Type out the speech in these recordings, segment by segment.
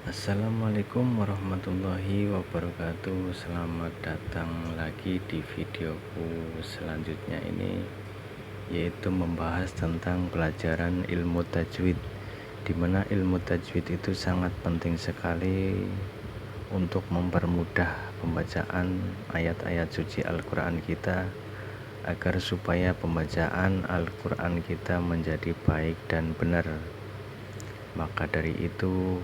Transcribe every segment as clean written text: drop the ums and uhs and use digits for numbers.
Assalamualaikum warahmatullahi wabarakatuh. Selamat datang lagi di videoku selanjutnya ini, yaitu membahas tentang pelajaran ilmu tajwid, dimana ilmu tajwid itu sangat penting sekali untuk mempermudah pembacaan ayat-ayat suci Al-Quran kita, agar supaya pembacaan Al-Quran kita menjadi baik dan benar. Maka dari itu,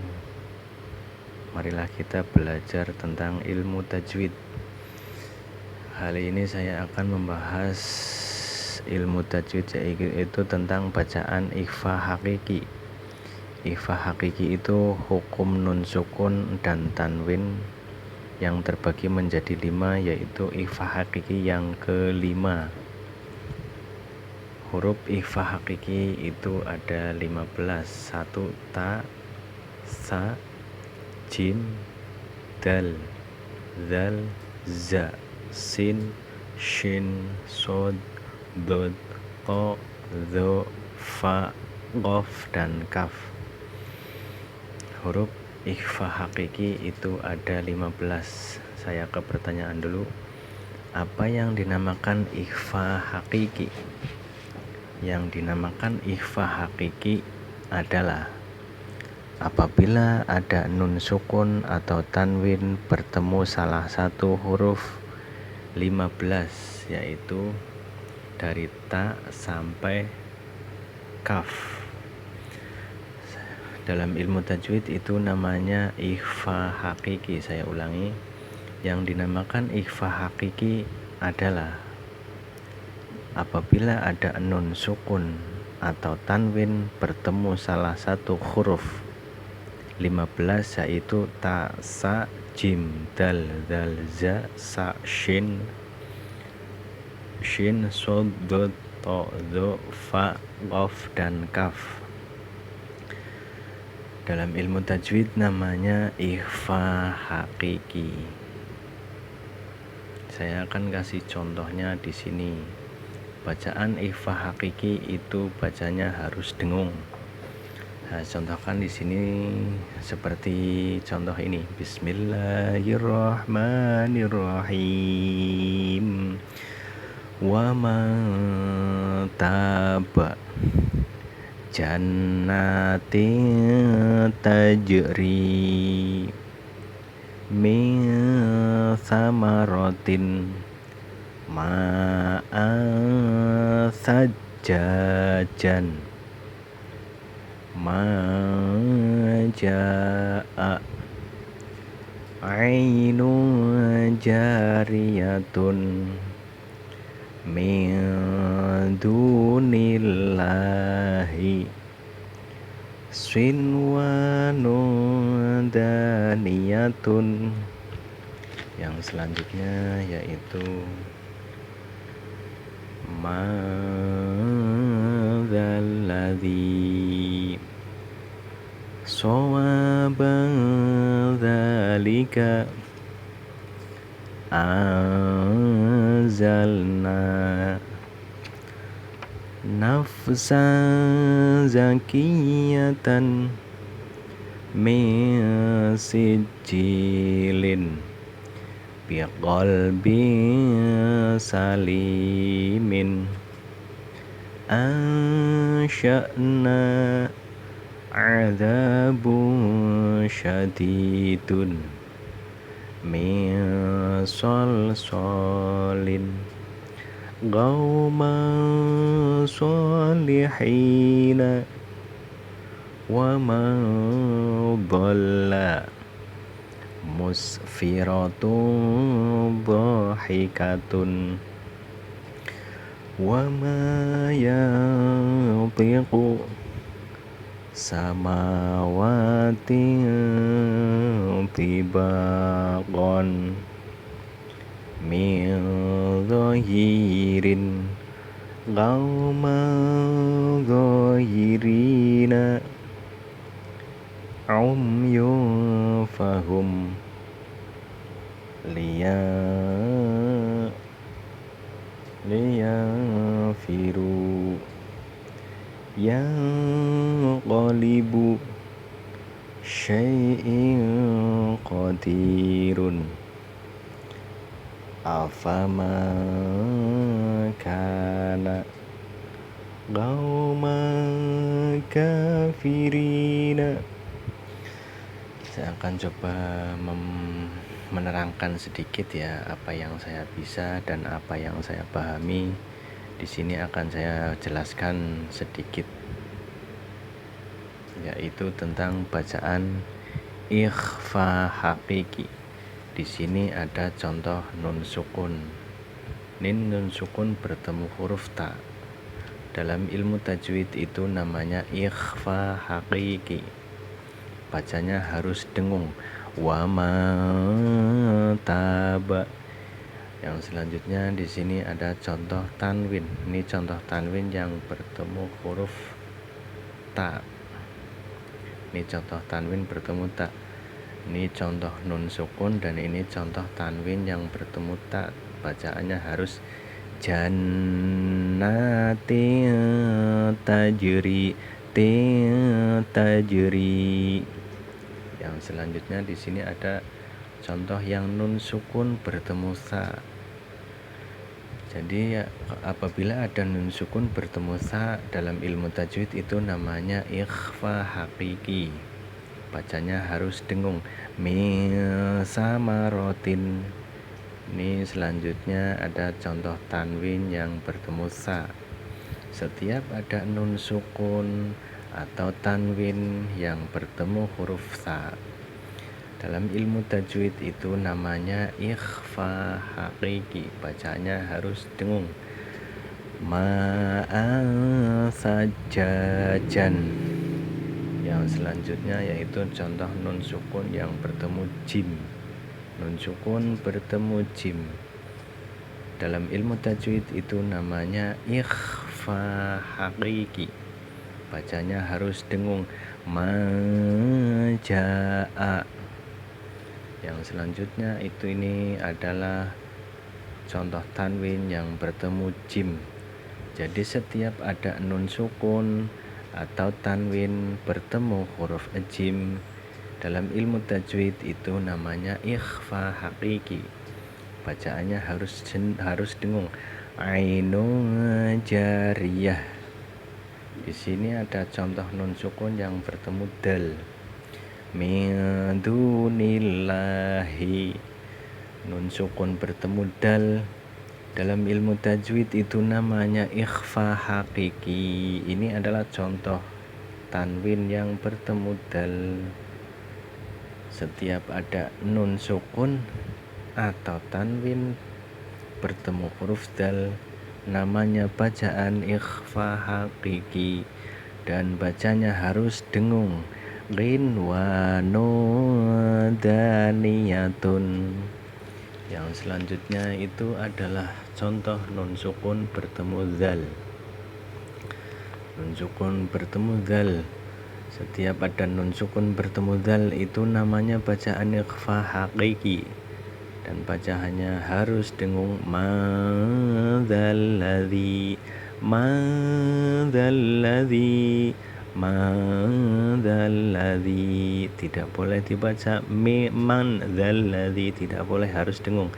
marilah kita belajar tentang ilmu tajwid. Kali ini saya akan membahas ilmu tajwid, yaitu tentang bacaan ikhfa hakiki. Ikhfa hakiki itu hukum nun sukun dan tanwin yang terbagi menjadi 5, yaitu ikhfa hakiki yang kelima. Huruf ikhfa hakiki itu ada 15. 1 ta, sa, jim, dal, zal, za, sin, shin, sod, dod, to, zo, fa, qaf, dan kaf. Huruf ikhfa hakiki itu ada 15. Saya ke pertanyaan dulu. Apa yang dinamakan ikhfa hakiki? Yang dinamakan ikhfa hakiki adalah apabila ada nun sukun atau tanwin bertemu salah satu huruf 15, yaitu dari ta sampai kaf. Dalam ilmu tajwid itu namanya ikhfa hakiki. Saya ulangi, yang dinamakan ikhfa hakiki adalah apabila ada nun sukun atau tanwin bertemu salah satu huruf 15, yaitu ta, sa, jim, dal, zal, za, sa, shin, sod, dod, to, zo, fa, qaf, dan kaf. Dalam ilmu tajwid namanya ikhfa hakiki. Saya akan kasih contohnya di sini. Bacaan ikhfa hakiki itu bacanya harus dengung. Nah, contohkan di sini seperti contoh ini. Bismillahirrahmanirrahim. Wa man taba jannatin tajri min samaratin ma'an sajjajan ja'a ainun jariyatun min dunillahi sinwanun daniyatun. Yang selanjutnya yaitu madzalladzi sawaban dzalika anzalna nafsan zakiyatan min sijilin biqalbin salimin ansya'na adzabun syadidun min salsalin qauman salihina wa man dhalla musfiratun dhahikatun wa ma yantiqu samawatin tibaqan min zahirin qauman zahirina umyun fahum liyanfiru yanqalibu syai'in qadirun afama kana qauman kafirina. Saya akan coba menerangkan sedikit ya apa yang saya bisa dan apa yang saya pahami. Di sini akan saya jelaskan sedikit, yaitu tentang bacaan ikhfa hakiki. Di sini ada contoh nun sukun. Nun sukun bertemu huruf ta. Dalam ilmu tajwid itu namanya ikhfa hakiki. Bacanya harus dengung. Wa ma taba. Yang selanjutnya di sini ada contoh tanwin. Ini contoh tanwin yang bertemu huruf ta. Ini contoh tanwin bertemu ta. Ini contoh nun sukun dan ini contoh tanwin yang bertemu ta. Bacaannya harus jannati tajri tajri. Yang selanjutnya di sini ada contoh yang nun sukun bertemu sa. Jadi apabila ada nun sukun bertemu sa dalam ilmu tajwid itu namanya ikhfa hakiki. Bacanya harus dengung. Min samarotin. Ini selanjutnya ada contoh tanwin yang bertemu sa. Setiap ada nun sukun atau tanwin yang bertemu huruf sa dalam ilmu tajwid itu namanya ikhfa hakiki. Bacanya harus dengung. Ma'an sajajan. Yang selanjutnya yaitu contoh nun sukun yang bertemu jim. Nun sukun bertemu jim. Dalam ilmu tajwid itu namanya ikhfa hakiki. Bacanya harus dengung. Maja'a. Yang selanjutnya ini adalah contoh tanwin yang bertemu jim. Jadi setiap ada nun sukun atau tanwin bertemu huruf jim dalam ilmu tajwid itu namanya ikhfa hakiki. Bacaannya harus dengung. Ainun jariyah. Di sini ada contoh nun sukun yang bertemu dal. Min dunillahi. Nun sukun bertemu dal. Dalam ilmu tajwid itu namanya ikhfa hakiki. Ini adalah contoh tanwin yang bertemu dal. Setiap ada nun sukun atau tanwin bertemu huruf dal namanya bacaan ikhfa hakiki dan bacanya harus dengung. Ghinwanun daniyatun. Yang selanjutnya itu adalah contoh nun sukun bertemu zal. Nun sukun bertemu zal. Setiap ada nun sukun bertemu zal itu namanya bacaan ikhfa hakiki dan bacaannya harus dengung. Madzalladzi madzalladzi madzalladzi. Tidak boleh dibaca mandzalladzi, tidak boleh, harus dengung.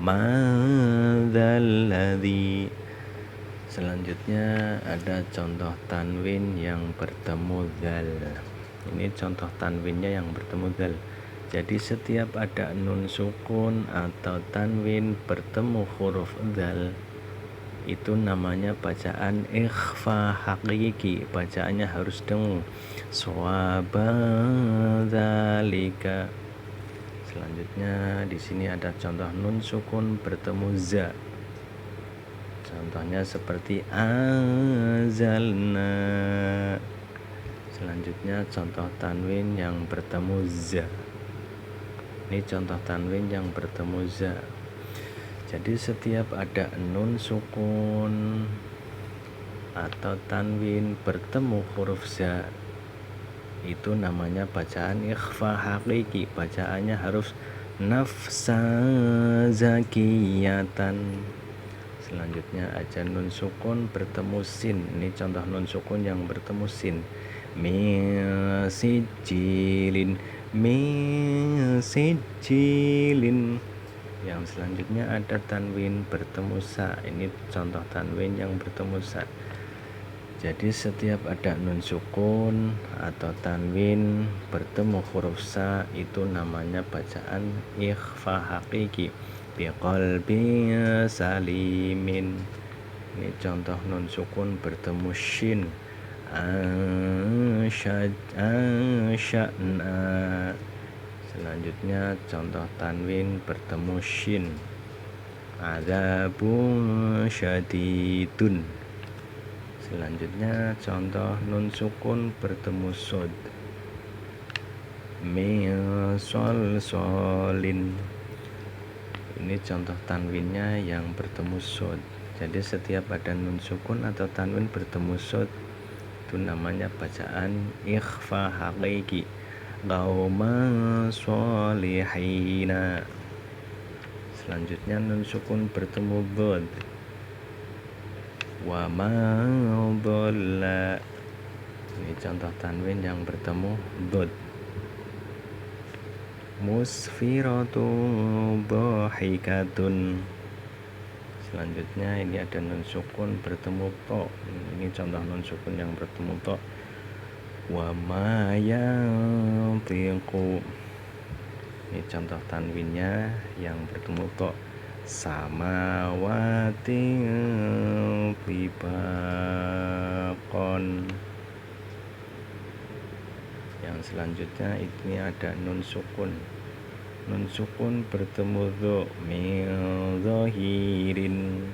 Madzalladzi. Selanjutnya ada contoh tanwin yang bertemu zal. Ini contoh tanwinnya yang bertemu zal. Jadi setiap ada nun sukun atau tanwin bertemu huruf zal itu namanya bacaan ikhfa hakiki. Bacaannya harus dengung. Swabadzalika. Selanjutnya di sini ada contoh nun sukun bertemu za. Contohnya seperti anzalna. Selanjutnya contoh tanwin yang bertemu za. Ini contoh tanwin yang bertemu za. Jadi setiap ada nun sukun atau tanwin bertemu huruf za itu namanya bacaan ikhfa hakiki. Bacaannya harus nafsa zakiyatan. Selanjutnya ada nun sukun bertemu sin. Ini contoh nun sukun yang bertemu sin. min sijilin, min sijilin. Yang selanjutnya ada tanwin bertemu sa. Ini contoh tanwin yang bertemu sa. Jadi setiap ada nun sukun atau tanwin bertemu huruf sa, itu namanya bacaan ikhfa hakiki. Biqalbi salimin. Ini contoh nun sukun bertemu shin. Ansya'na. Selanjutnya contoh tanwin bertemu shin. Adzabun syadidun. Selanjutnya contoh nun sukun bertemu sod. Min solin. Ini contoh tanwinnya yang bertemu sod. Jadi setiap ada nun sukun atau tanwin bertemu sod, itu namanya bacaan ikhfa hakiki. Qauman sholihina. Selanjutnya nun sukun bertemu dhad. Wa ma dhalla. Ini contoh tanwin yang bertemu dhad. Musfiratun dhahikatun. Selanjutnya ini ada nun sukun bertemu to. Ini contoh nun sukun yang bertemu to. Wa ma yantiqu. Ini contoh tanwinnya yang bertemu to. Samawati tibaqon. Yang selanjutnya ini ada nun sukun. Nun sukun bertemu dho. Min zahirin.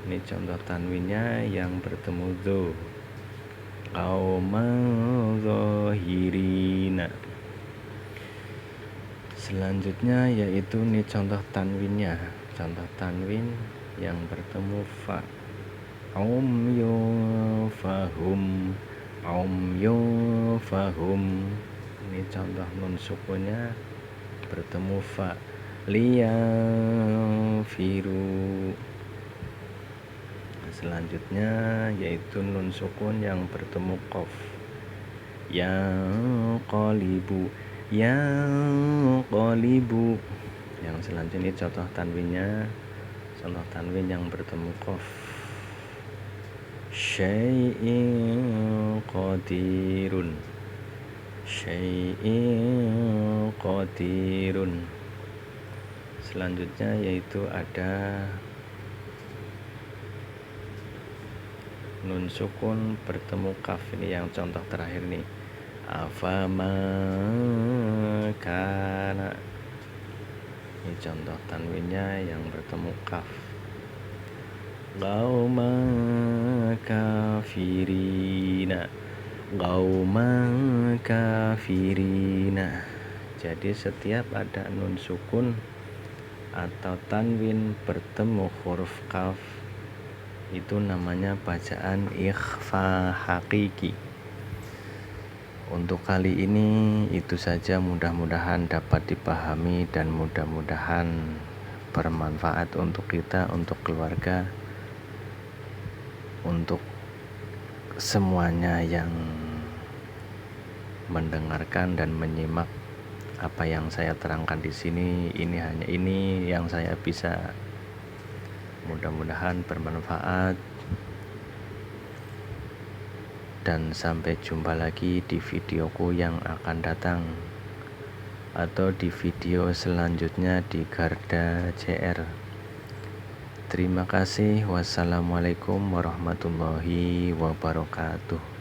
Ini contoh tanwinnya yang bertemu dho. Qauman zahirina. Selanjutnya yaitu ini contoh tanwinnya. Contoh tanwin yang bertemu fa. Yufahum. Yufahum. Ini contoh nun sukunnya bertemu fa. Liyafiru. Selanjutnya yaitu nun sukun yang bertemu qaf. Yanqalibu. Yanqalibu. Yang selanjutnya ini contoh tanwinnya, contoh tanwin yang bertemu qaf. Syai'in qadirun. Syai'in qadirun. Selanjutnya yaitu ada nun sukun bertemu kaf. Ini yang contoh terakhir nih. Afama kana. Ini contoh tanwinnya yang bertemu kaf. Qauma kafirina. Qauma kafirina. Jadi setiap ada nun sukun atau tanwin bertemu huruf kaf, itu namanya bacaan ikhfa hakiki. Untuk kali ini itu saja, mudah-mudahan dapat dipahami dan mudah-mudahan bermanfaat untuk kita, untuk keluarga, untuk semuanya yang mendengarkan dan menyimak apa yang saya terangkan di sini. Ini hanya ini yang saya bisa. Mudah-mudahan bermanfaat, dan sampai jumpa lagi di videoku yang akan datang atau di video selanjutnya di Garda CR. Terima kasih. Wassalamualaikum warahmatullahi wabarakatuh.